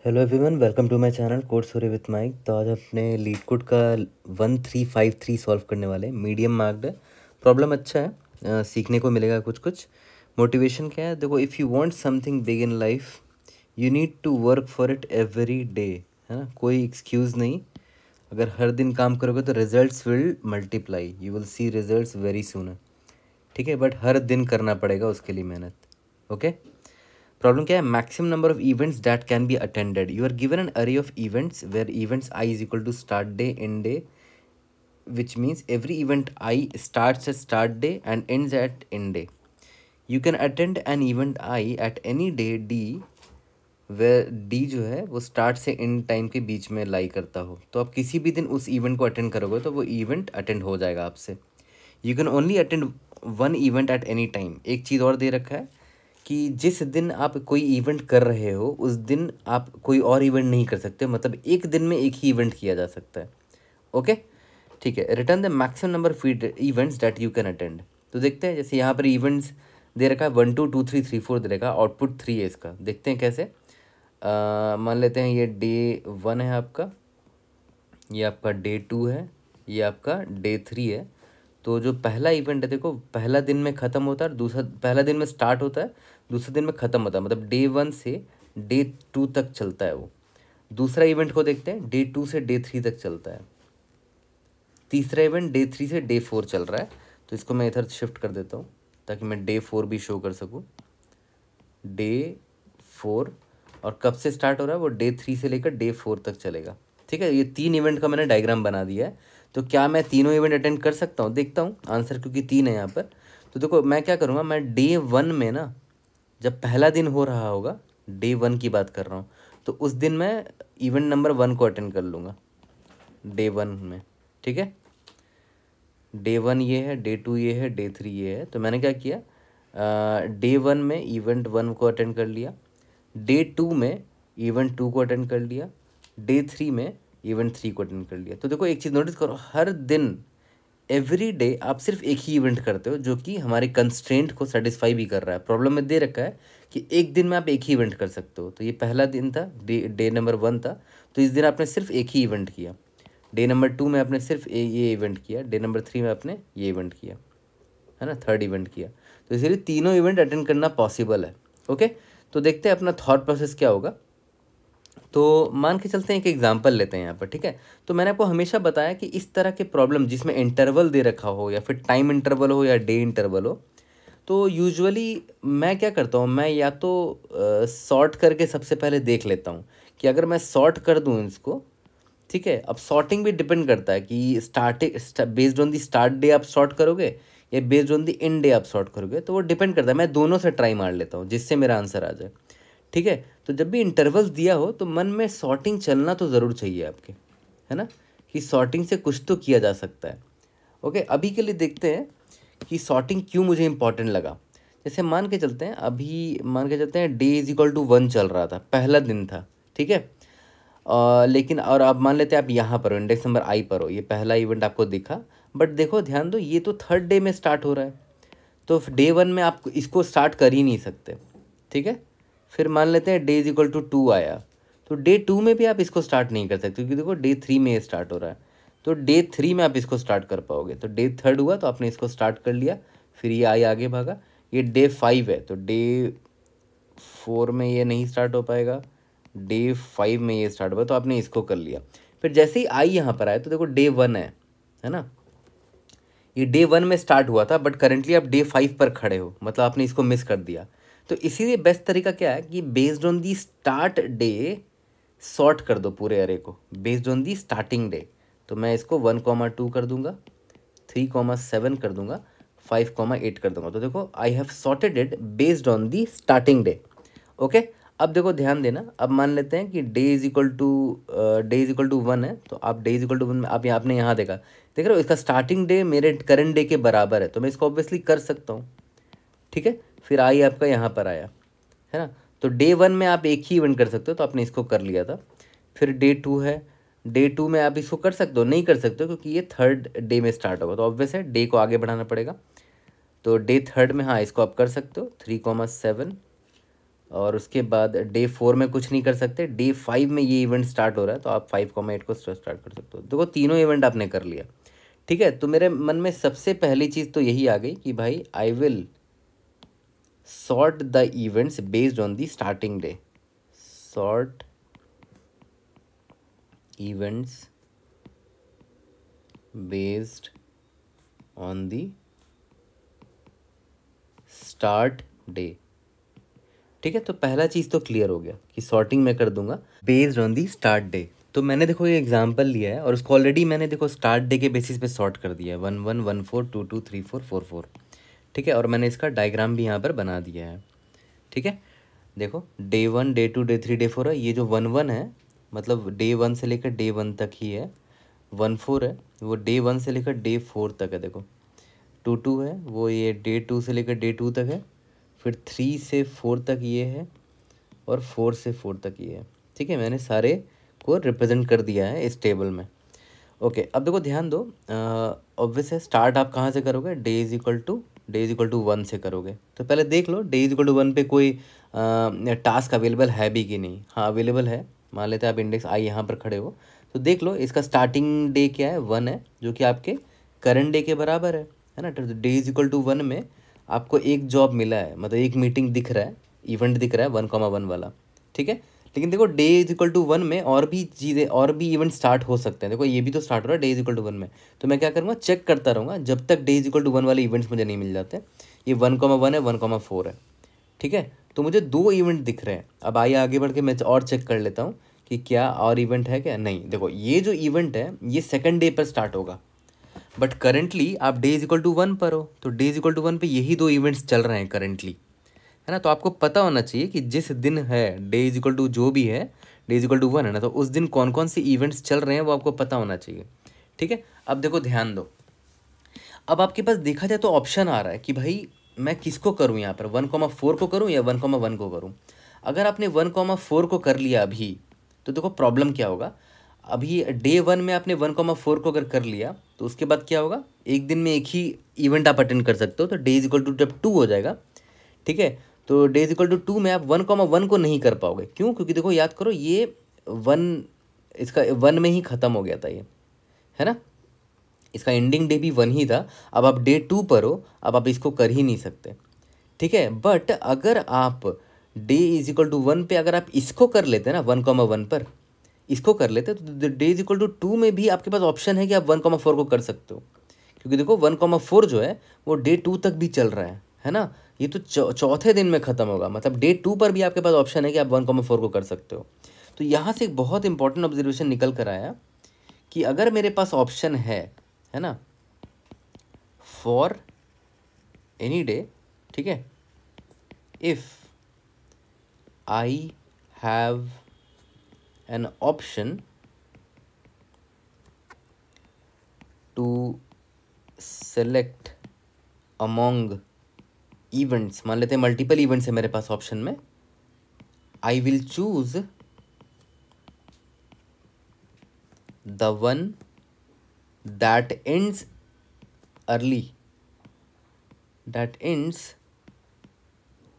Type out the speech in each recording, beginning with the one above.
Hello everyone, welcome to my channel code story with Mike. तो आज अपने leet code का 1353 सॉल्व करने वाले। मीडियम मार्क्ड है, प्रॉब्लम अच्छा है, सीखने को मिलेगा कुछ कुछ। मोटिवेशन क्या है, देखो, if you want something big in life you need to work for it every day, है ना। कोई एक्सक्यूज़ नहीं। अगर हर दिन काम करोगे तो results will multiply, you will see results very soon, ठीक है। बट हर दिन करना पड़ेगा उसके लिए मेहनत, ओके। प्रॉब्लम क्या है, maximum number of events that can be attended. You are given an array of events where events I is equal to start day, end day, which means every event I starts at start day and ends at end day. You can attend an event I at any day D, where D जो है वो start से and time के बीच में लाई करता हो। तो आप किसी भी दिन उस इवेंट को अटेंड करोगे तो वो इवेंट अटेंड हो जाएगा आपसे। You can only attend one event at any time. एक चीज़ और दे रखा है कि जिस दिन आप कोई इवेंट कर रहे हो उस दिन आप कोई और इवेंट नहीं कर सकते, मतलब एक दिन में एक ही इवेंट किया जा सकता है, ओके। ठीक है, return the maximum number of events that you can attend. तो देखते हैं, जैसे यहाँ पर इवेंट्स दे रखा है 1 2 2 3 3 4 दे रखा है, आउटपुट 3 है इसका। देखते हैं कैसे। मान लेते हैं ये डे 1 है आपका, ये आपका डे 2 है, ये आपका डे 3 है। तो जो पहला इवेंट है, देखो, पहला दिन में ख़त्म होता है, दूसरा पहला दिन में स्टार्ट होता है, दूसरे दिन में ख़त्म होता है, मतलब डे 1 से डे 2 तक चलता है वो। दूसरा इवेंट को देखते हैं, डे 2 से डे 3 तक चलता है। तीसरा इवेंट डे 3 से डे 4 चल रहा है। तो इसको मैं इधर शिफ्ट कर देता हूँ ताकि मैं डे 4 भी शो कर सकूँ। डे 4, और कब से स्टार्ट हो रहा है वो डे 3 से लेकर डे 4 तक चलेगा, ठीक है। ये 3 इवेंट का मैंने डायग्राम बना दिया है। तो क्या मैं तीनों इवेंट अटेंड कर सकता हूँ, देखता हूँ आंसर, क्योंकि 3 है यहाँ पर। तो देखो मैं क्या करूँगा, मैं डे 1 में ना, जब पहला दिन हो रहा होगा, डे 1 की बात कर रहा हूँ, तो उस दिन मैं इवेंट नंबर 1 को अटेंड कर लूँगा डे 1 में, ठीक है। डे 1 ये है, डे 2 ये है, डे 3 ये है। तो मैंने क्या किया, डे 1 में इवेंट 1 को अटेंड कर लिया, डे 2 में इवेंट 2 को अटेंड कर लिया, डे 3 में इवेंट 3 को अटेंड कर लिया। तो देखो एक चीज़ नोटिस करो, हर दिन एवरी डे आप सिर्फ एक ही इवेंट करते हो जो कि हमारे कंस्ट्रेंट को सेटिस्फाई भी कर रहा है। प्रॉब्लम में दे रखा है कि एक दिन में आप एक ही इवेंट कर सकते हो। तो ये पहला दिन था, डे नंबर 1 था, तो इस दिन आपने सिर्फ एक ही इवेंट किया। डे नंबर 2 में आपने सिर्फ ये इवेंट किया, डे नंबर 3 में आपने ये इवेंट किया, है ना, थर्ड इवेंट किया। तो इसलिए तीनों इवेंट अटेंड करना पॉसिबल है, ओके। तो देखते हैं अपना थॉट प्रोसेस क्या होगा। तो मान के चलते हैं, एक एग्जांपल लेते हैं यहाँ पर, ठीक है। तो मैंने आपको हमेशा बताया कि इस तरह के प्रॉब्लम जिसमें इंटरवल दे रखा हो, या फिर टाइम इंटरवल हो, या डे इंटरवल हो, तो यूजुअली मैं क्या करता हूँ, मैं या तो सॉर्ट करके सबसे पहले देख लेता हूँ कि अगर मैं सॉर्ट कर दूँ इसको, ठीक है। अब सॉर्टिंग भी डिपेंड करता है कि starting based on the start day आप सॉर्ट करोगे या based on the and day आप सॉर्ट करोगे, तो वो डिपेंड करता है। मैं दोनों से ट्राई मार लेता हूँ जिससे मेरा आंसर आ जाए, ठीक है। तो जब भी इंटरवल्स दिया हो तो मन में सॉर्टिंग चलना तो ज़रूर चाहिए आपके, है ना, कि सॉर्टिंग से कुछ तो किया जा सकता है, ओके। अभी के लिए देखते हैं कि सॉर्टिंग क्यों मुझे इंपॉर्टेंट लगा। जैसे मान के चलते हैं, अभी मान के चलते हैं डे इज इक्वल टू 1 चल रहा था, पहला दिन था, ठीक है। लेकिन और आप मान लेते हैं आप यहाँ पर हो, इंडेक्स नंबर आई पर हो, ये पहला इवेंट आपको दिखा। बट देखो ध्यान दो, ये तो थर्ड डे में स्टार्ट हो रहा है, तो डे 1 में आप इसको स्टार्ट कर ही नहीं सकते, ठीक है। फिर मान लेते हैं डे इज इक्वल टू 2 आया, तो डे 2 में भी आप इसको स्टार्ट नहीं कर सकते, क्योंकि देखो डे 3 में ये स्टार्ट हो रहा है, तो डे 3 में आप इसको स्टार्ट कर पाओगे। तो डे 3 हुआ तो आपने इसको स्टार्ट कर लिया, फिर ये आई आगे भागा। ये डे 5 है, तो डे 4 में ये नहीं स्टार्ट हो पाएगा, डे 5 में ये स्टार्ट हुआ, तो आपने इसको कर लिया। फिर जैसे ही आई यहाँ पर आया तो देखो डे 1 है ना, ये डे 1 में स्टार्ट हुआ था, बट करेंटली आप डे 5 पर खड़े हो, मतलब आपने इसको मिस कर दिया। तो इसीलिए बेस्ट तरीका क्या है कि based on the start day sort कर दो पूरे अरे को, based on the starting day. तो मैं इसको 1,2 कर दूंगा, 3,7 कर दूंगा, 5,8 कर दूंगा। तो देखो I have sorted it based on the starting day, okay. अब देखो ध्यान देना, अब मान लेते हैं कि डे इज इक्वल टू 1 है, तो आप डे इज इक्वल टू 1 में आप आपने यहाँ देखा, देख रहे हो, इसका स्टार्टिंग डे मेरे करंट डे के बराबर है, तो मैं इसको ऑब्वियसली कर सकता हूँ, ठीक है। फिर आई आपका यहाँ पर आया, है ना। तो डे 1 में आप एक ही इवेंट कर सकते हो, तो आपने इसको कर लिया था। फिर डे 2 है, डे 2 में आप इसको कर सकते हो, नहीं कर सकते हो क्योंकि ये थर्ड डे में स्टार्ट होगा, तो ऑब्वियस है डे को आगे बढ़ाना पड़ेगा। तो डे 3 में हाँ इसको आप कर सकते हो, 3,7, और उसके बाद डे 4 में कुछ नहीं कर सकते, डे 5 में ये इवेंट स्टार्ट हो रहा है तो आप 5,8 को स्टार्ट कर सकते हो। देखो तीनों इवेंट आपने कर लिया, ठीक है। तो मेरे मन में सबसे पहली चीज़ तो यही आ गई कि भाई I will sort the events based on the starting day, sort events based on the start day, ठीक है। तो पहला चीज़ तो क्लियर हो गया कि सॉर्टिंग मैं कर दूंगा based on the start day. तो मैंने देखो ये एग्जांपल लिया है और उसको ऑलरेडी मैंने देखो स्टार्ट डे के बेसिस पे सॉर्ट कर दिया है, 1 1 1 4 2 2 3 4 4 4, ठीक है। और मैंने इसका डायग्राम भी यहाँ पर बना दिया है, ठीक है। देखो डे 1 डे 2 डे 3 डे 4 है, ये जो 1 1 है मतलब डे 1 से लेकर डे 1 तक ही है, 1 4 है वो डे 1 से लेकर डे 4 तक है, देखो 2 2 है वो ये डे 2 से लेकर डे 2 तक है, फिर 3 से 4 तक ये है और 4 से 4 तक ये है, ठीक है। मैंने सारे को रिप्रेजेंट कर दिया है इस टेबल में। ओके अब देखो ध्यान दो, ऑब्वियस है स्टार्ट आप कहाँ से करोगे, डे इज इक्वल टू 1 से करोगे। तो पहले देख लो डे इज इक्वल टू 1 पे कोई टास्क अवेलेबल है भी कि नहीं। हाँ अवेलेबल है, मान लेते हैं आप इंडेक्स आई यहाँ पर खड़े हो तो देख लो इसका स्टार्टिंग डे क्या है, 1 है जो कि आपके करंट डे के बराबर है ना। तो डे इज इक्वल टू 1 में आपको एक जॉब मिला है, मतलब एक मीटिंग दिख रहा है, इवेंट दिख रहा है 1,1 वाला, ठीक है। लेकिन देखो डे इज इक्वल टू 1 में और भी चीज़ें और भी इवेंट स्टार्ट हो सकते हैं। देखो ये भी तो स्टार्ट हो रहा है डे इज इक्वल टू 1 में, तो मैं क्या करूँगा चेक करता रहूँगा जब तक डे इज इक्वल टू 1 वाले इवेंट्स मुझे नहीं मिल जाते। ये 1,1 है 1,4 है, ठीक है। तो मुझे 2 इवेंट दिख रहे हैं। अब आइए आगे बढ़ के मैं और चेक कर लेता हूँ कि क्या और इवेंट है क्या, नहीं। देखो ये जो इवेंट है ये सेकंड डे पर स्टार्ट होगा, बट करेंटली आप डे इज इक्वल टू 1 पर हो, तो डे इज इक्वल टू 1 पे यही 2 इवेंट्स चल रहे हैं करेंटली, है ना। तो आपको पता होना चाहिए कि जिस दिन है डे इज इक्वल टू जो भी है डे इज इक्वल टू 1 है ना, तो उस दिन कौन कौन से इवेंट्स चल रहे हैं वो आपको पता होना चाहिए, ठीक है। अब देखो ध्यान दो, अब आपके पास देखा जाए तो ऑप्शन आ रहा है कि भाई मैं किसको करूँ यहाँ पर, 1,4 को करूँ या 1,1 को करूँ। अगर आपने 1,4 को कर लिया अभी तो देखो प्रॉब्लम क्या होगा, अभी डे 1 में आपने 1,4 को अगर कर लिया तो उसके बाद क्या होगा, एक दिन में एक ही इवेंट आप अटेंड कर सकते हो, तो डे इज इक्वल टू जब 2 हो जाएगा, ठीक है। तो डे इज इक्वल टू 2 में आप 1,1 को नहीं कर पाओगे, क्यों, क्योंकि देखो याद करो ये 1 इसका 1 में ही ख़त्म हो गया था ये, है ना। इसका एंडिंग डे भी 1 ही था। अब आप डे 2 पर हो, अब आप इसको कर ही नहीं सकते, ठीक है। बट अगर आप डे इज इक्वल टू 1 पे अगर आप इसको कर लेते हैं ना 1,1 पर इसको कर लेते हैं तो डे इज इक्वल टू 2 में भी आपके पास ऑप्शन है कि आप 1,4 को कर सकते हो, क्योंकि देखो 1,4 जो है वो डे 2 तक भी चल रहा है ना। ये तो चौथे दिन में ख़त्म होगा, मतलब डे 2 पर भी आपके पास ऑप्शन है कि आप 1,4 को कर सकते हो। तो यहाँ से एक बहुत इंपॉर्टेंट ऑब्जर्वेशन निकल कर आया कि अगर मेरे पास ऑप्शन है ना, फॉर एनी डे, ठीक है, if I have an option to select among events, मान लेते हैं मल्टीपल इवेंट्स है मेरे पास ऑप्शन में, I will choose the one that ends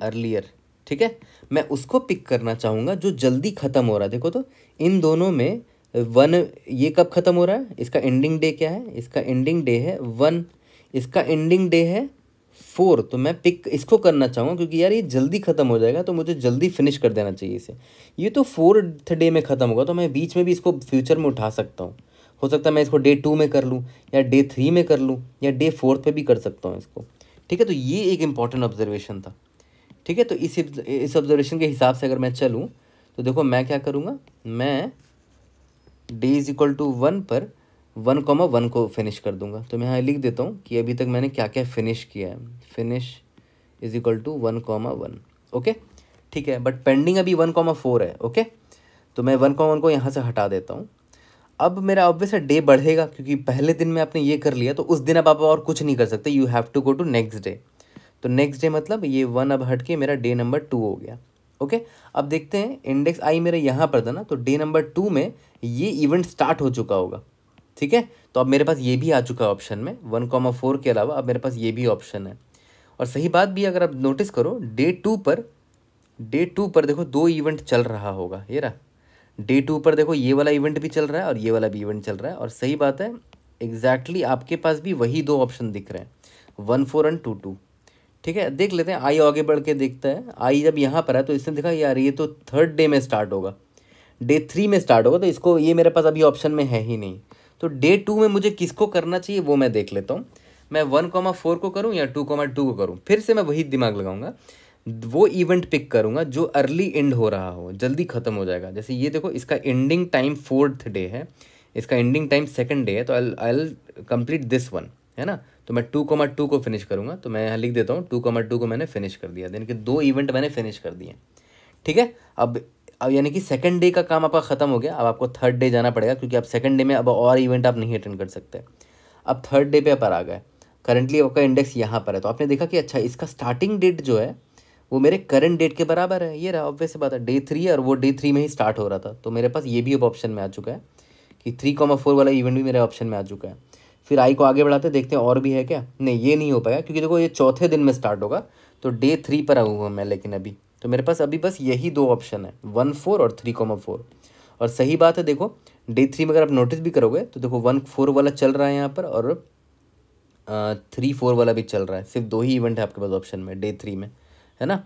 earlier, ठीक है। मैं उसको पिक करना चाहूँगा जो जल्दी ख़त्म हो रहा है। देखो तो इन दोनों में 1 ये कब ख़त्म हो रहा है, इसका एंडिंग डे क्या है, इसका एंडिंग डे है 1, इसका एंडिंग डे है 4, तो मैं पिक इसको करना चाहूँगा क्योंकि यार ये जल्दी ख़त्म हो जाएगा तो मुझे जल्दी फिनिश कर देना चाहिए इसे। ये तो 4th डे में ख़त्म होगा तो मैं बीच में भी इसको फ्यूचर में उठा सकता हूँ, हो सकता है मैं इसको डे 2 में कर लूँ या डे 3 में कर लूँ या डे 4 पे भी कर सकता हूँ इसको, ठीक है। तो ये एक इंपॉर्टेंट ऑब्जर्वेशन था, ठीक है। तो इस ऑब्जर्वेशन के हिसाब से अगर मैं चलूँ तो देखो मैं क्या करूँगा, मैं डे इज इक्वल टू 1 पर 1,1 को फिनिश कर दूंगा। तो मैं यहाँ लिख देता हूँ कि अभी तक मैंने क्या क्या फिनिश किया है, finish is equal to 1,1, okay, ठीक है। बट पेंडिंग अभी 1,4 है, ओके। तो मैं 1,1 को यहाँ से हटा देता हूँ। अब मेरा ऑब्वियस है डे बढ़ेगा क्योंकि पहले दिन में आपने ये कर लिया तो उस दिन अब आप और कुछ नहीं कर सकते, you have to go to next day. तो नेक्स्ट डे मतलब ये 1 अब हट के मेरा डे नंबर 2 हो गया, ओके। अब देखते हैं इंडेक्स आई मेरे यहाँ पर था ना, तो डे नंबर 2 में ये इवेंट स्टार्ट हो चुका होगा, ठीक है। तो अब मेरे पास ये भी आ चुका है ऑप्शन में, 1,4 के अलावा अब मेरे पास ये भी ऑप्शन है। और सही बात भी अगर आप नोटिस करो डे 2 पर डे 2 पर देखो 2 इवेंट चल रहा होगा, ये रहा। डे 2 पर देखो ये वाला इवेंट भी चल रहा है और ये वाला भी इवेंट चल रहा है, और सही बात है एग्जैक्टली आपके पास भी वही 2 ऑप्शन दिख रहे हैं, 1 4 एंड 2 2। ठीक है, देख लेते हैं। आई आगे बढ़ के देखता है। आई जब यहाँ पर है तो इसने देखा यार ये तो 3rd डे में स्टार्ट होगा, डे 3 में स्टार्ट होगा, तो इसको ये मेरे पास अभी ऑप्शन में है ही नहीं। तो डे 2 में मुझे किसको करना चाहिए वो मैं देख लेता हूँ। मैं 1,4 को करूँ या 2,2 को करूँ, फिर से मैं वही दिमाग लगाऊंगा, वो इवेंट पिक करूँगा जो अर्ली एंड हो रहा हो, जल्दी ख़त्म हो जाएगा। जैसे ये देखो, इसका एंडिंग टाइम 4th डे है, इसका एंडिंग टाइम 2nd डे है, तो आई कंप्लीट दिस वन, है ना। तो मैं 2,2 को फिनिश करूँगा, तो मैं यहाँ लिख देता हूँ 2,2 को मैंने फिनिश कर दिया, यानी कि 2 इवेंट मैंने फिनिश कर दिए। ठीक है, अब यानी कि 2nd डे का काम आपका ख़त्म हो गया। अब आपको 3rd डे जाना पड़ेगा, क्योंकि अब 2nd डे में अब और इवेंट आप नहीं अटेंड कर सकते। अब 3rd डे पे पर आ गए, करंटली आपका इंडेक्स यहाँ पर है, तो आपने देखा कि अच्छा इसका स्टार्टिंग डेट जो है वो मेरे करंट डेट के बराबर है, ये रहा। ऑब्वियस बात है, डे 3 है और वो डे 3 में ही स्टार्ट हो रहा था, तो मेरे पास ये भी अब ऑप्शन में आ चुका है कि 3,4 वाला इवेंट भी मेरे ऑप्शन में आ चुका है। फिर आई को आगे बढ़ाते देखते हैं और भी है क्या। नहीं, ये नहीं हो पाया, क्योंकि देखो ये 4थे दिन में स्टार्ट होगा, तो डे 3 पर आऊँगा मैं, लेकिन अभी तो मेरे पास अभी बस यही 2 ऑप्शन है, 1 4 और 3,4। और सही बात है, देखो डे 3 में अगर आप नोटिस भी करोगे तो देखो 1 4 वाला चल रहा है यहाँ पर, और 3 4 वाला भी चल रहा है। सिर्फ 2 ही इवेंट है आपके पास ऑप्शन में डे 3 में, है ना।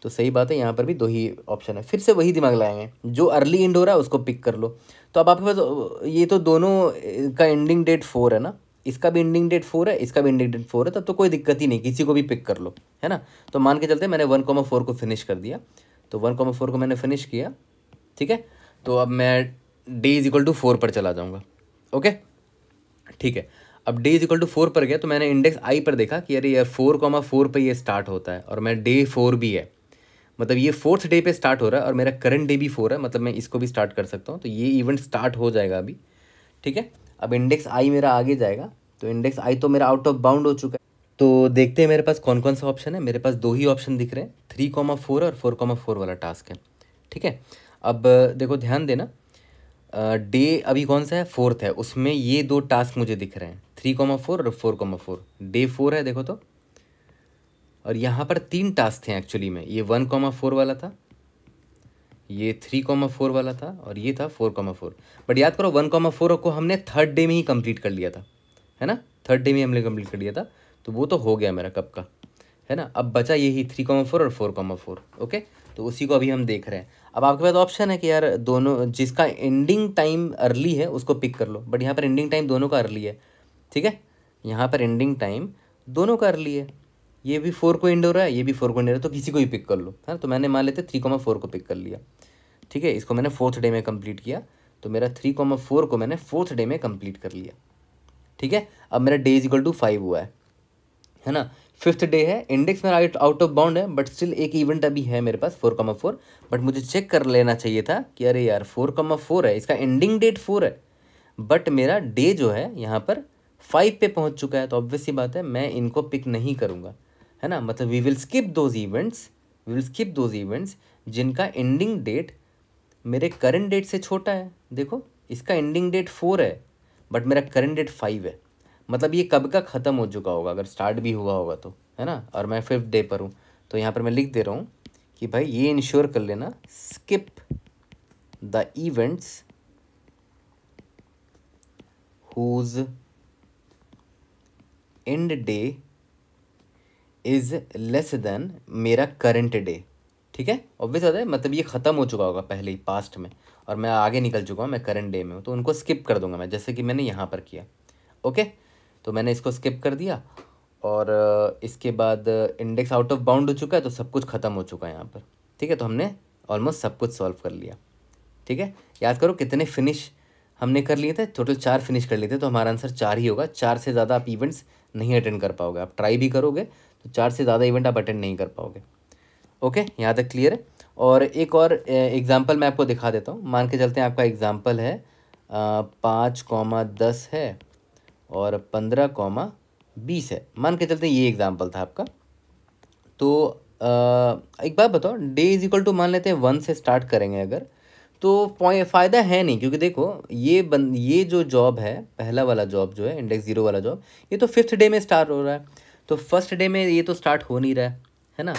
तो सही बात है, यहाँ पर भी 2 ही ऑप्शन है। फिर से वही दिमाग लगाएंगे, जो अर्ली एंड हो रहा है उसको पिक कर लो। तो अब आपके पास ये तो दोनों का एंडिंग डेट 4 है ना, इसका भी एंडिंग डेट 4 है, इसका भी एंडिंग डेट 4 है, तब तो कोई दिक्कत ही नहीं, किसी को भी पिक कर लो, है ना। तो मान के चलते मैंने 1,4 को फिनिश कर दिया, तो 1,4 को मैंने फिनिश किया। ठीक है, तो अब मैं डे इज इक्वल टू 4 पर चला जाऊँगा। ओके, ठीक है। अब डे इज इक्वल टू 4 पर गया, तो मैंने इंडेक्स आई पर देखा कि अरे यार 4,4 पर ये स्टार्ट होता है, और मैं डे 4 भी है, मतलब ये 4th डे पे स्टार्ट हो रहा है, और मेरा करंट डे भी 4 है, मतलब मैं इसको भी स्टार्ट कर सकता हूँ। तो ये इवेंट स्टार्ट हो जाएगा अभी। ठीक है, अब इंडेक्स आई मेरा आगे जाएगा, तो इंडेक्स आई तो मेरा आउट ऑफ बाउंड हो चुका है। तो देखते हैं मेरे पास कौन कौन सा ऑप्शन है। मेरे पास 2 ही ऑप्शन दिख रहे हैं, 3,4 और 4,4 वाला टास्क है। ठीक है, अब देखो ध्यान देना, डे अभी कौन सा है, 4th है, उसमें ये 2 टास्क मुझे दिख रहे हैं, 3,4 और 4,4। डे 4 है देखो तो, और यहाँ पर 3 टास्क थे एक्चुअली में, ये 1,4 वाला था, ये 3,4 वाला था, और ये था 4,4। बट याद करो 1,4 को हमने 3rd डे में ही कंप्लीट कर लिया था, है ना, 3rd डे में हमने कंप्लीट कर लिया था, तो वो तो हो गया मेरा कब का, है ना। अब बचा यही 3,4 और 4,4। ओके, तो उसी को अभी हम देख रहे हैं। अब आपके पास ऑप्शन है कि यार दोनों, जिसका एंडिंग टाइम अर्ली है उसको पिक कर लो, बट यहाँ पर एंडिंग टाइम दोनों का अर्ली है। ठीक है, यहाँ पर एंडिंग टाइम दोनों का अर्ली है, ये भी 4 को एंड हो रहा है, ये भी 4 को एंड हो रहा है, तो किसी को भी पिक कर लो, है ना। तो मैंने मान लेते 3,4 को पिक कर लिया। ठीक है, इसको मैंने 4th डे में कंप्लीट किया, तो मेरा 3,4 को मैंने 4th डे में कंप्लीट कर लिया। ठीक है, अब मेरा डे इज इक्वल टू 5 हुआ है ना। 5th डे है, इंडेक्स मेरा आउट ऑफ बाउंड है, बट स्टिल एक इवेंट अभी है मेरे पास 4,4। बट मुझे चेक कर लेना चाहिए था कि अरे यार 4,4 है, इसका एंडिंग डेट 4 है, बट मेरा डे जो है यहाँ पर 5 पे पहुँच चुका है, तो ऑब्वियस सी बात है मैं इनको पिक नहीं करूँगा, है ना। मतलब we will skip those events जिनका एंडिंग डेट मेरे करंट डेट से छोटा है। देखो इसका एंडिंग डेट 4 है, बट मेरा करंट डेट 5 है, मतलब ये कब का ख़त्म हो चुका होगा अगर स्टार्ट भी हुआ होगा तो, है ना। और मैं 5th डे पर हूँ, तो यहाँ पर मैं लिख दे रहा हूँ कि भाई ये इंश्योर कर लेना, skip the events whose end day is less than मेरा करंट डे। ठीक है, ऑब्वियस बात है, मतलब ये ख़त्म हो चुका होगा पहले ही पास्ट में, और मैं आगे निकल चुका हूँ, मैं करंट डे में हूँ, तो उनको स्किप कर दूंगा मैं, जैसे कि मैंने यहाँ पर किया। ओके, तो मैंने इसको स्किप कर दिया, और इसके बाद इंडेक्स आउट ऑफ बाउंड हो चुका है, तो सब कुछ ख़त्म हो चुका है यहाँ पर। ठीक है, तो हमने ऑलमोस्ट सब कुछ सॉल्व कर लिया। ठीक है, याद करो कितने फिनिश हमने कर लिए थे, टोटल 4 फिनिश कर लिए थे, तो हमारा आंसर 4 ही होगा। 4 से ज़्यादा आप इवेंट्स नहीं अटेंड कर पाओगे, आप ट्राई भी करोगे तो 4 से ज़्यादा इवेंट आप अटेंड नहीं कर पाओगे। ओके, यहाँ तक क्लियर है। और एक और एग्जांपल मैं आपको दिखा देता हूँ। मान के चलते हैं आपका एग्जांपल है 5,10 है और 15,20 है। मान के चलते हैं ये एग्जांपल था आपका। तो एक बात बताओ, डे इज इक्वल टू मान लेते हैं 1 से स्टार्ट करेंगे अगर, तो फ़ायदा है नहीं, क्योंकि देखो ये जो जॉब है, पहला वाला जॉब जो है इंडेक्स 0 वाला जॉब, ये तो 5th डे में स्टार्ट हो रहा है, तो 1st डे में ये तो स्टार्ट हो नहीं रहा है ना।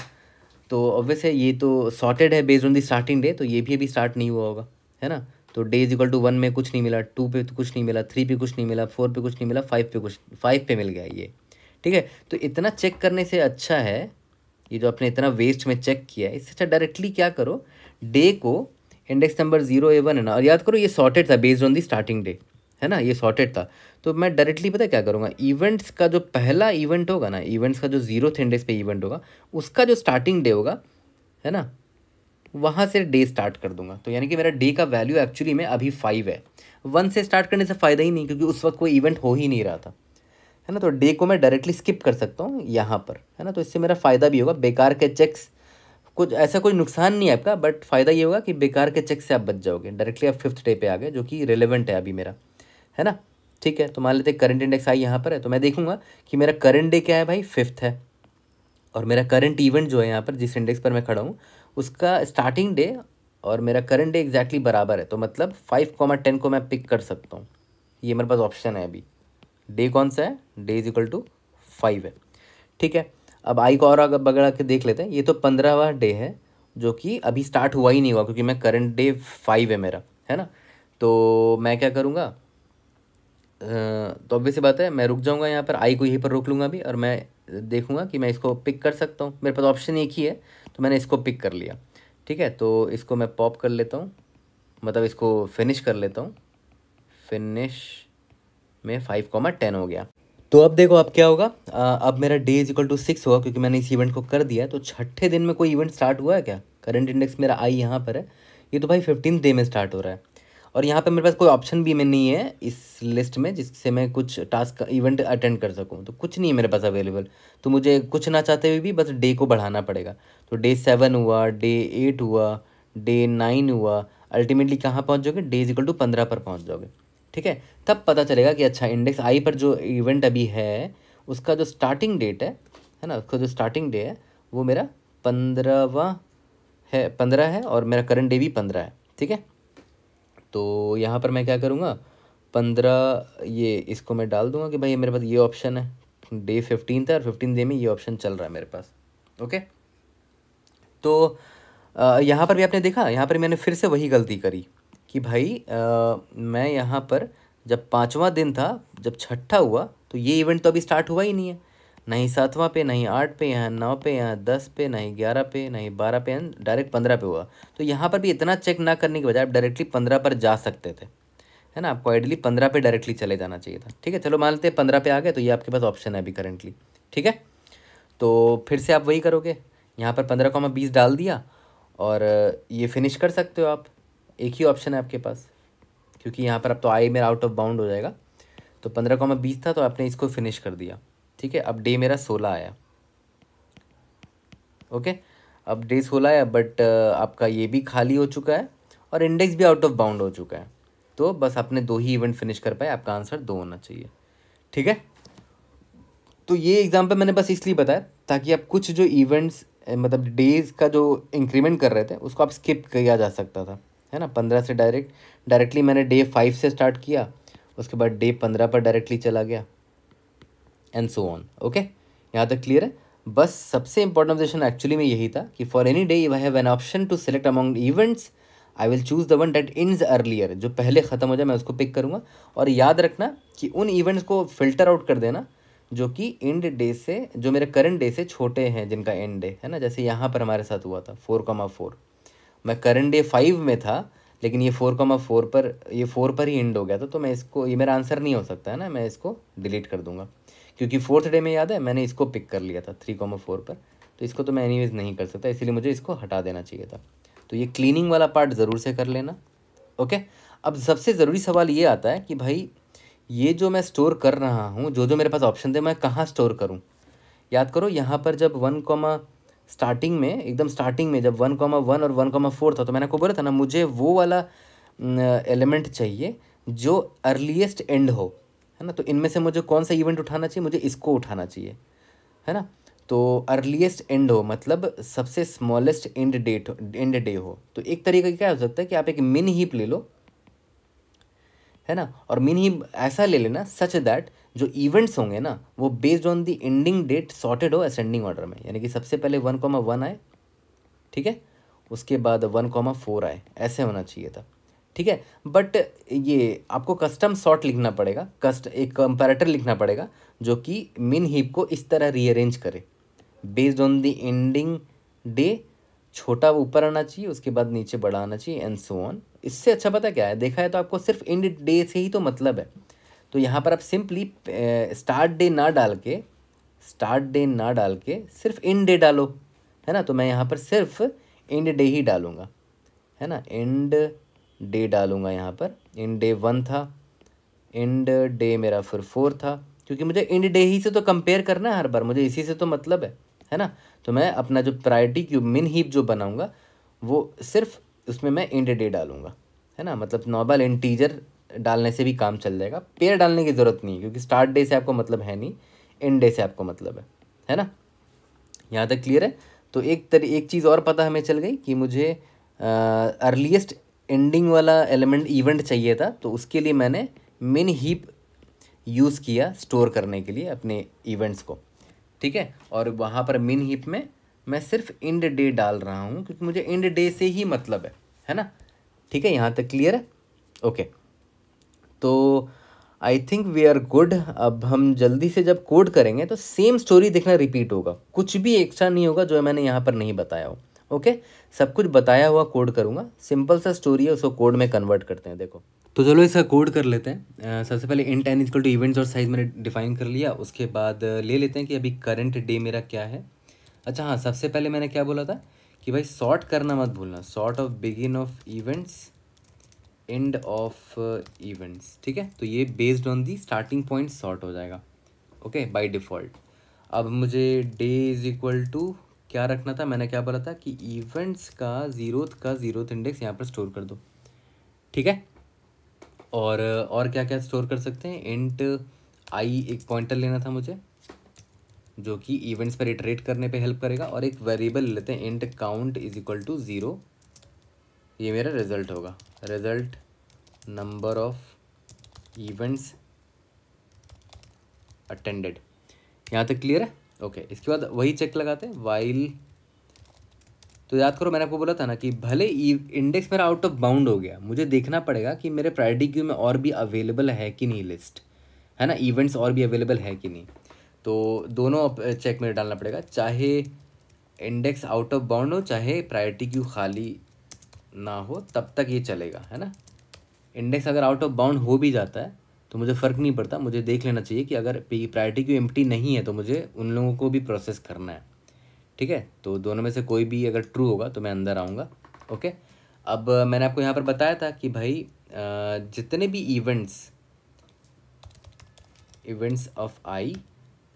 तो ऑब्वियस है ये तो सॉर्टेड है based on the starting day, तो ये भी अभी स्टार्ट नहीं हुआ होगा, है ना। तो डे इज इक्वल टू 1 में कुछ नहीं मिला, 2 पे तो कुछ नहीं मिला, 3 पे कुछ नहीं मिला, 4 पे कुछ नहीं मिला, 5 पे मिल गया ये, ठीक है। तो इतना चेक करने से अच्छा है, ये जो आपने इतना वेस्ट में चेक किया है, इससे अच्छा डायरेक्टली क्या करो, डे को इंडेक्स नंबर 0 A 1 है ना, और याद करो ये सॉर्टेड था based on the starting day, है ना, ये सॉर्टेड था। तो मैं डायरेक्टली पता है क्या करूँगा, इवेंट्स का जो पहला इवेंट होगा ना, इवेंट्स का जो 0th इंडेक्स पे इवेंट होगा, उसका जो स्टार्टिंग डे होगा, है ना, वहाँ से डे स्टार्ट कर दूंगा। तो यानी कि मेरा डे का वैल्यू एक्चुअली में अभी 5 है। 1 से स्टार्ट करने से फ़ायदा ही नहीं, क्योंकि उस वक्त कोई इवेंट हो ही नहीं रहा था, है ना। तो डे को मैं डायरेक्टली स्किप कर सकता हूँ यहाँ पर, है ना। तो इससे मेरा फ़ायदा भी होगा, बेकार के चेक्स, कुछ ऐसा कोई नुकसान नहीं है आपका, बट फ़ायदा ये होगा कि बेकार के चेक से आप बच जाओगे। डायरेक्टली आप 5th डे पे आ गए, जो कि रिलेवेंट है अभी मेरा, है ना। ठीक है, तो मान लेते हैं करंट इंडेक्स आई यहाँ पर है, तो मैं देखूंगा कि मेरा करंट डे क्या है भाई, 5th है, और मेरा करंट इवेंट जो है यहाँ पर जिस इंडेक्स पर मैं खड़ा हूँ, उसका स्टार्टिंग डे और मेरा करंट डे एग्जैक्टली बराबर है। तो मतलब 5, 10 को मैं पिक कर सकता हूँ, ये मेरे पास ऑप्शन है अभी। डे कौन सा है, डे इज इक्वल टू 5 है, ठीक है। अब आई को और आगे बगड़ा के देख लेते हैं। ये तो 15वां डे है, जो कि अभी स्टार्ट हुआ ही नहीं हुआ, क्योंकि मैं करंट डे 5 है मेरा, है ना। तो मैं क्या करूँगा, तो ऑब्वियस सी बात है, मैं रुक जाऊँगा यहाँ पर, आई को यहीं पर रोक लूँगा अभी, और मैं देखूँगा कि मैं इसको पिक कर सकता हूँ। मेरे पास ऑप्शन एक ही है, तो मैंने इसको पिक कर लिया, ठीक है। तो इसको मैं पॉप कर लेता हूँ, मतलब इसको फिनिश कर लेता हूँ। फिनिश में 5, 10 हो गया। तो अब देखो अब क्या होगा, अब मेरा डे इज इक्वल टू 6 होगा, क्योंकि मैंने इस इवेंट को कर दिया है। तो छठे दिन में कोई इवेंट स्टार्ट हुआ है क्या, करंट इंडेक्स मेरा आई यहाँ पर है, ये तो भाई 15th डे में स्टार्ट हो रहा है। और यहाँ पे मेरे पास कोई ऑप्शन भी में नहीं है इस लिस्ट में जिससे मैं कुछ टास्क इवेंट अटेंड कर सकूँ, तो कुछ नहीं है मेरे पास अवेलेबल। तो मुझे कुछ ना चाहते हुए भी बस डे को बढ़ाना पड़ेगा। तो डे 7 हुआ, डे 8 हुआ, डे 9 हुआ, अल्टीमेटली कहाँ पहुँच जाओगे, डे इज इक्वल टू 15 पर पहुँच जाओगे, ठीक है। तब पता चलेगा कि अच्छा इंडेक्स आई पर जो इवेंट अभी है, उसका जो स्टार्टिंग डेट है ना, उसका जो स्टार्टिंग डे है वो मेरा 15 है, और मेरा करंट डे भी 15 है, ठीक है। तो यहाँ पर मैं क्या करूँगा, 15 ये इसको मैं डाल दूंगा कि भाई मेरे पास ये ऑप्शन है, डे 15 है और 15 डे में ये ऑप्शन चल रहा है मेरे पास, ओके। तो यहाँ पर भी आपने देखा, यहाँ पर मैंने फिर से वही गलती करी कि भाई मैं यहाँ पर जब 5वां दिन था, जब छठा हुआ, तो ये इवेंट तो अभी स्टार्ट हुआ ही नहीं है, ना ही 7वां पे, ना ही 8 पे, यहाँ 9 पे, यहाँ 10 पे, ना ही 11 पे, ना ही 12 पे, डायरेक्ट 15 पे हुआ। तो यहाँ पर भी इतना चेक ना करने के बजाय आप डायरेक्टली 15 पर जा सकते थे, है ना। आपको आइडियली 15 पे डायरेक्टली चले जाना चाहिए था, ठीक है। चलो मान लेते हैं 15 पे आ गए, तो ये आपके पास ऑप्शन है अभी करेंटली, ठीक है। तो फिर से आप वही करोगे, यहाँ पर 15,20 डाल दिया, और ये फिनिश कर सकते हो आप, एक ही ऑप्शन है आपके पास, क्योंकि यहाँ पर अब तो आई मेरा आउट ऑफ बाउंड हो जाएगा। तो 15,20 था, तो आपने इसको फिनिश कर दिया, ठीक है। अब डे मेरा 16 आया, ओके। अब डे 16 आया, बट आपका ये भी खाली हो चुका है और इंडेक्स भी आउट ऑफ बाउंड हो चुका है। तो बस आपने 2 ही इवेंट फिनिश कर पाए, आपका आंसर 2 होना चाहिए, ठीक है। तो ये एग्जाम्पल मैंने बस इसलिए बताया ताकि आप कुछ जो इवेंट्स मतलब डेज का जो इंक्रीमेंट कर रहे थे उसको आप स्किप किया जा सकता था, है ना। 15 से डायरेक्टली मैंने डे 5 से स्टार्ट किया, उसके बाद डे 15 पर डायरेक्टली चला गया, एंड सो ऑन, ओके। यहाँ तक क्लियर है। बस सबसे इंपॉर्टेंट ऑब्जर्वेशन एक्चुअली में यही था कि for any day you have an option to select among events, I will choose the one that ends earlier, जो पहले ख़त्म हो जाए मैं उसको पिक करूँगा। और याद रखना कि उन इवेंट्स को फिल्टर आउट कर देना जो कि एंड डे से, जो मेरे करंट डे से छोटे हैं, जिनका एंड डे है ना। जैसे यहाँ पर हमारे साथ हुआ था 4,4, मैं करंट डे 5 में था, लेकिन ये 4,4 पर, ये 4 पर ही एंड हो गया था। तो मैं इसको, ये मेरा आंसर नहीं हो सकता है ना, मैं इसको डिलीट कर दूंगा, क्योंकि 4th डे में याद है मैंने इसको पिक कर लिया था 3,4 पर। तो इसको तो मैं एनीवेज नहीं कर सकता, इसीलिए मुझे इसको हटा देना चाहिए था। तो ये क्लीनिंग वाला पार्ट ज़रूर से कर लेना, ओके। अब सबसे ज़रूरी सवाल ये आता है कि भाई ये जो मैं स्टोर कर रहा हूँ, जो मेरे पास ऑप्शन थे, मैं कहाँ स्टोर करूँ। याद करो यहाँ पर जब 1, स्टार्टिंग में, एकदम स्टार्टिंग में जब 1,1 और 1,4 था, तो मैंने आपको बोला था ना मुझे वो वाला एलिमेंट चाहिए जो अर्लीस्ट एंड हो, है ना। तो इनमें से मुझे कौन सा इवेंट उठाना चाहिए, मुझे इसको उठाना चाहिए, है ना। तो अर्लीस्ट एंड हो मतलब सबसे स्मॉलेस्ट एंड डे हो। तो एक तरीका क्या हो सकता है कि आप एक मिन हीप ले लो, है ना, और मिन हीप ऐसा ले लेना सच दैट जो इवेंट्स होंगे ना वो based on the ending date sorted हो असेंडिंग ऑर्डर में, यानी कि सबसे पहले 1,1 आए, ठीक है। उसके बाद 1,4 आए, ऐसे होना चाहिए था, ठीक है। बट ये आपको कस्टम सॉर्ट लिखना पड़ेगा, एक कंपैरेटर लिखना पड़ेगा जो कि मिन हीप को इस तरह रीअरेंज करे based on the ending day. छोटा ऊपर आना चाहिए, उसके बाद नीचे बड़ा आना चाहिए, एंड सो ऑन। इससे अच्छा पता क्या है, देखा है तो आपको सिर्फ एंड डे से ही तो मतलब है। तो यहाँ पर आप सिंपली स्टार्ट डे ना डाल के सिर्फ एंड डे डालो, है ना। तो मैं यहाँ पर सिर्फ एंड डे ही डालूँगा, है ना, एंड डे डालूँगा यहाँ पर। एंड डे 1 था, एंड डे मेरा फिर 4 था, क्योंकि मुझे एंड डे ही से तो कंपेयर करना है हर बार, मुझे इसी से तो मतलब है ना। तो मैं अपना जो प्रायोरिटी क्यूब मिन हीप जो बनाऊँगा वो सिर्फ उसमें मैं एंड डे डालूँगा, है ना। मतलब नॉर्मल इंटीजर डालने से भी काम चल जाएगा, पेयर डालने की ज़रूरत नहीं है, क्योंकि स्टार्ट डे से आपको मतलब है नहीं, एंड डे से आपको मतलब है ना। यहाँ तक क्लियर है। तो एक चीज़ और पता हमें चल गई कि मुझे अर्लीस्ट एंडिंग वाला एलिमेंट इवेंट चाहिए था, तो उसके लिए मैंने मिन हीप यूज़ किया स्टोर करने के लिए अपने इवेंट्स को, ठीक है। और वहाँ पर मिन हीप में मैं सिर्फ एंड डे डाल रहा हूँ, क्योंकि मुझे एंड डे से ही मतलब है ना, ठीक है। यहाँ तक क्लियर है, ओके। तो I think we are good. अब हम जल्दी से जब कोड करेंगे तो सेम स्टोरी देखना रिपीट होगा, कुछ भी एक्स्ट्रा नहीं होगा जो मैंने यहाँ पर नहीं बताया हो, ओके। सब कुछ बताया हुआ कोड करूँगा, सिंपल सा स्टोरी है, उसको कोड में कन्वर्ट करते हैं। देखो, तो चलो इसका कोड कर लेते हैं। सबसे पहले int n equal to events और साइज मैंने डिफाइन कर लिया। उसके बाद ले लेते हैं कि अभी करंट डे मेरा क्या है। अच्छा हाँ, सबसे पहले मैंने क्या बोला था कि भाई सॉर्ट करना मत भूलना, sort of begin of events end of events, ठीक है। तो ये based on the starting point sort हो जाएगा, ओके, बाय डिफ़ॉल्ट। अब मुझे डे इज इक्वल टू क्या रखना था, मैंने क्या बोला था कि इवेंट्स का ज़ीरोथ इंडेक्स यहाँ पर स्टोर कर दो, ठीक है। और क्या क्या स्टोर कर सकते हैं, इंट आई एक पॉइंटर लेना था मुझे जो कि इवेंट्स पर इटरेट करने पे हेल्प करेगा, और एक वेरिएबल लेते हैं int count is equal to 0। ये मेरा रिजल्ट होगा, result number of events attended. यहाँ तक क्लियर है, ओके। इसके बाद वही चेक लगाते हैं वाइल। तो याद करो मैंने आपको बोला था ना कि भले इंडेक्स मेरा आउट ऑफ बाउंड हो गया, मुझे देखना पड़ेगा कि मेरे प्रायोरिटी क्यू में और भी अवेलेबल है कि नहीं लिस्ट, है ना, इवेंट्स और भी अवेलेबल है कि नहीं। तो दोनों चेक में डालना पड़ेगा, चाहे इंडेक्स आउट ऑफ बाउंड हो चाहे प्रायोरिटी क्यू खाली ना हो, तब तक ये चलेगा, है ना। इंडेक्स अगर आउट ऑफ बाउंड हो भी जाता है तो मुझे फ़र्क नहीं पड़ता, मुझे देख लेना चाहिए कि अगर प्रायोरिटी क्यू एम्प्टी नहीं है तो मुझे उन लोगों को भी प्रोसेस करना है, ठीक है। तो दोनों में से कोई भी अगर ट्रू होगा तो मैं अंदर आऊँगा, ओके। अब मैंने आपको यहाँ पर बताया था कि भाई जितने भी इवेंट्स ऑफ आई,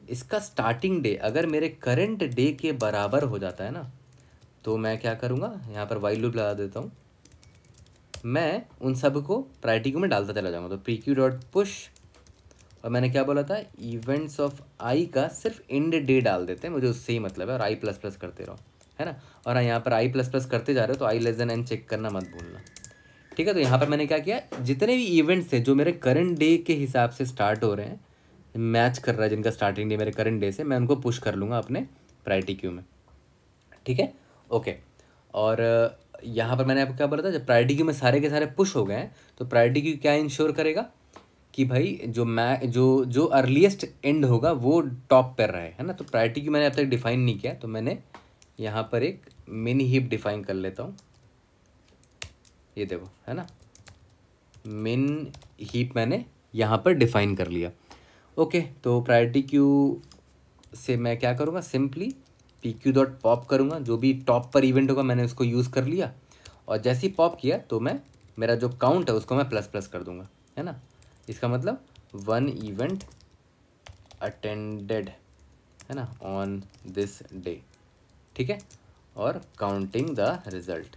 इसका स्टार्टिंग डे अगर मेरे करंट डे के बराबर हो जाता है ना, तो मैं क्या करूँगा, यहाँ पर वाइल लूप लगा देता हूँ, मैं उन सब को प्रायोरिटी क्यू में डालता चला जाऊँगा। तो पी क्यू डॉट पुश, और मैंने क्या बोला था, इवेंट्स ऑफ आई का सिर्फ एंड डे डाल देते हैं, मुझे उससे ही मतलब है, और आई प्लस प्लस करते रहो, है ना। और यहाँ पर आई प्लस प्लस करते जा रहे हो तो आई लेस देन एन चेक करना मत भूलना, ठीक है। तो यहाँ पर मैंने क्या किया, जितने भी इवेंट्स थे जो मेरे करंट डे के हिसाब से स्टार्ट हो रहे हैं, मैच कर रहा है जिनका स्टार्टिंग डे मेरे करंट डे से, मैं उनको पुश कर लूँगा अपने प्रायोरिटी क्यू में, ठीक है, ओके। और यहाँ पर मैंने आपको क्या बोला था, जब प्रायोरिटी क्यू में सारे के सारे पुश हो गए हैं तो प्रायोरिटी क्यू क्या इंश्योर करेगा कि भाई जो अर्लीस्ट एंड होगा वो टॉप पर रहे, है ना। तो प्रायोरिटी क्यू मैंने अब तक डिफाइन नहीं किया, तो मैंने यहाँ पर एक मिनी हीप डिफाइन कर लेता हूँ, ये देखो, है ना, मिन हीप मैंने यहाँ पर डिफाइन कर लिया, ओके। तो प्रायोरिटी क्यू से मैं क्या करूँगा, simply P Q dot pop करूँगा, जो भी टॉप पर इवेंट होगा मैंने उसको यूज़ कर लिया, और जैसे ही पॉप किया तो मैं मेरा जो काउंट है उसको मैं प्लस प्लस कर दूँगा, है ना। इसका मतलब 1 इवेंट अटेंडेड, है ना, ऑन दिस डे, ठीक है, और काउंटिंग द रिजल्ट,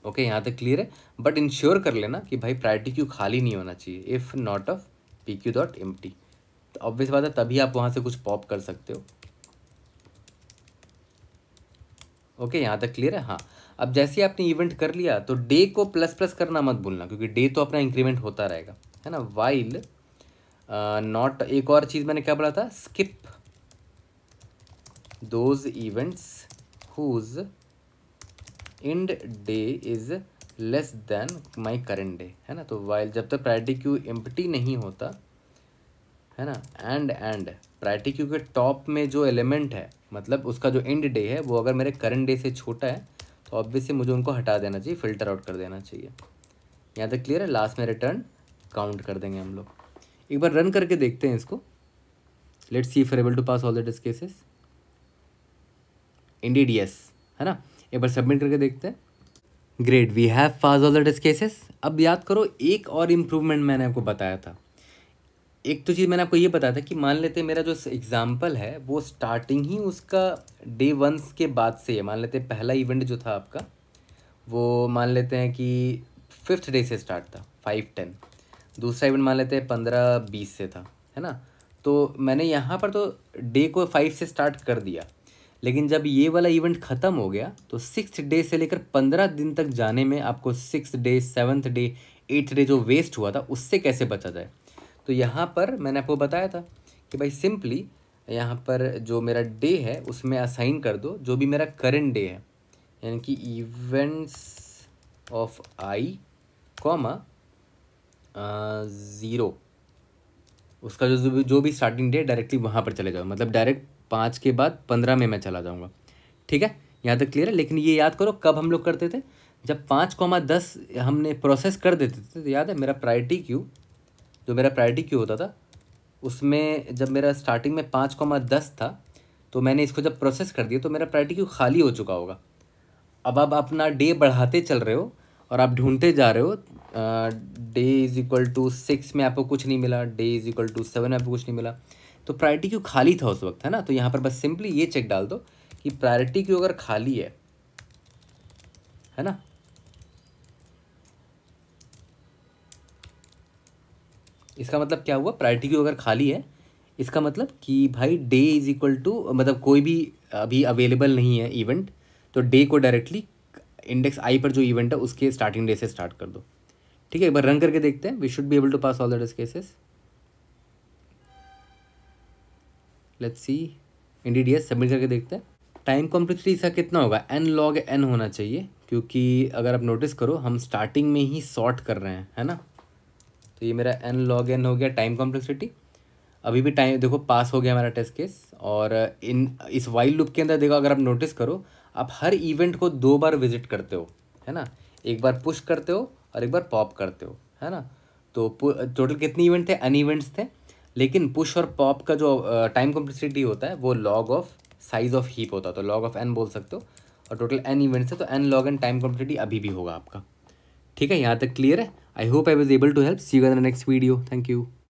ओके। यहाँ तक क्लियर है। बट इंश्योर कर लेना कि भाई प्रायोरिटी क्यू खाली नहीं होना चाहिए, if not of P Q dot empty. तो ऑब्वियस बात है तभी आप वहाँ से कुछ पॉप कर सकते हो, ओके। यहाँ तक क्लियर है, हाँ। अब जैसे ही आपने इवेंट कर लिया तो डे को प्लस प्लस करना मत भूलना, क्योंकि डे तो अपना इंक्रीमेंट होता रहेगा, है ना। वाइल नॉट, एक और चीज़ मैंने क्या बोला था, skip those events whose end day is less than my current day, है ना। तो वाइल जब तक प्रायोरिटी क्यू एम्प्टी नहीं होता, है ना, एंड प्रायोरिटी क्यू के टॉप में जो एलिमेंट है, मतलब उसका जो एंड डे है वो अगर मेरे करंट डे से छोटा है तो ऑब्वियसली मुझे उनको हटा देना चाहिए, फिल्टर आउट कर देना चाहिए। यहाँ तक क्लियर है। लास्ट में रिटर्न काउंट कर देंगे हम लोग। एक बार रन करके देखते हैं इसको। Let's see if able to pass all the test cases. Indeed yes, है ना। एक बार सबमिट करके देखते हैं। Great, we have pass all the test cases. अब याद करो, एक और इम्प्रूवमेंट मैंने आपको बताया था। एक तो चीज़ मैंने आपको ये बताया था कि मान लेते मेरा जो एग्जाम्पल है वो स्टार्टिंग ही उसका डे 1 के बाद से है। मान लेते पहला इवेंट जो था आपका वो मान लेते हैं कि 5th डे से स्टार्ट था, 5-10। दूसरा इवेंट मान लेते हैं 15-20 से था, है ना। तो मैंने यहाँ पर तो डे को 5 से स्टार्ट कर दिया, लेकिन जब ये वाला इवेंट ख़त्म हो गया तो 6th डे से लेकर 15 दिन तक जाने में आपको 6th day, 7th day, 8th day जो वेस्ट हुआ था उससे कैसे बचा जाए। तो यहाँ पर मैंने आपको बताया था कि भाई सिंपली यहाँ पर जो मेरा डे है उसमें असाइन कर दो जो भी मेरा करंट डे है, यानी कि इवेंट्स ऑफ आई कॉमा 0, उसका जो भी स्टार्टिंग डे डायरेक्टली वहाँ पर चले जाओ, मतलब डायरेक्ट 5 के बाद 15 में मैं चला जाऊँगा। ठीक है, यहाँ तक क्लियर है। लेकिन ये याद करो कब हम लोग करते थे, जब 5-10 हमने प्रोसेस कर देते थे। तो याद है मेरा प्रायोरिटी क्यू, जो मेरा प्रायोरिटी क्यू होता था उसमें जब मेरा स्टार्टिंग में 5-10 था तो मैंने इसको जब प्रोसेस कर दिया तो मेरा प्रायोरिटी क्यू खाली हो चुका होगा। अब आप अपना डे बढ़ाते चल रहे हो और आप ढूंढते जा रहे हो, डे इज़ इक्वल टू 6 में आपको कुछ नहीं मिला, डे इज़ इक्वल टू 7 में आपको कुछ नहीं मिला, तो प्रायोरिटी क्यू खाली था उस वक्त, है ना। तो यहाँ पर बस सिंपली ये चेक डाल दो कि प्रायोरिटी क्यू अगर खाली है ना, इसका मतलब क्या हुआ, प्रायोरिटी क्यू अगर खाली है इसका मतलब कि भाई डे इज़ इक्वल टू, मतलब कोई भी अभी अवेलेबल नहीं है इवेंट, तो डे को डायरेक्टली इंडेक्स आई पर जो इवेंट है उसके स्टार्टिंग डे से स्टार्ट कर दो। ठीक है, एक बार रन करके देखते हैं। We should be able to pass all the test cases. Let's see, indeed yes, submit करके देखते हैं। टाइम कॉम्प्लेक्सिटी इसका कितना होगा, n log n होना चाहिए, क्योंकि अगर आप नोटिस करो हम स्टार्टिंग में ही सॉर्ट कर रहे हैं, है ना। तो ये मेरा n log n हो गया टाइम कॉम्प्लेक्सिटी। अभी भी टाइम देखो पास हो गया हमारा टेस्ट केस। और इस वाइल लूप के अंदर देखो, अगर आप नोटिस करो आप हर इवेंट को 2 बार विजिट करते हो, है ना। एक बार पुश करते हो और एक बार पॉप करते हो, है ना। तो टोटल कितने इवेंट थे, n इवेंट्स थे, लेकिन पुश और पॉप का जो टाइम कॉम्प्लेक्सिटी होता है वो log of size of heap होता है, तो लॉग ऑफ n बोल सकते हो। और टोटल n इवेंट्स है तो n log n time complexity अभी भी होगा आपका। ठीक है, यहाँ तक क्लियर है। I hope I was able to help. See you in the next video. Thank you.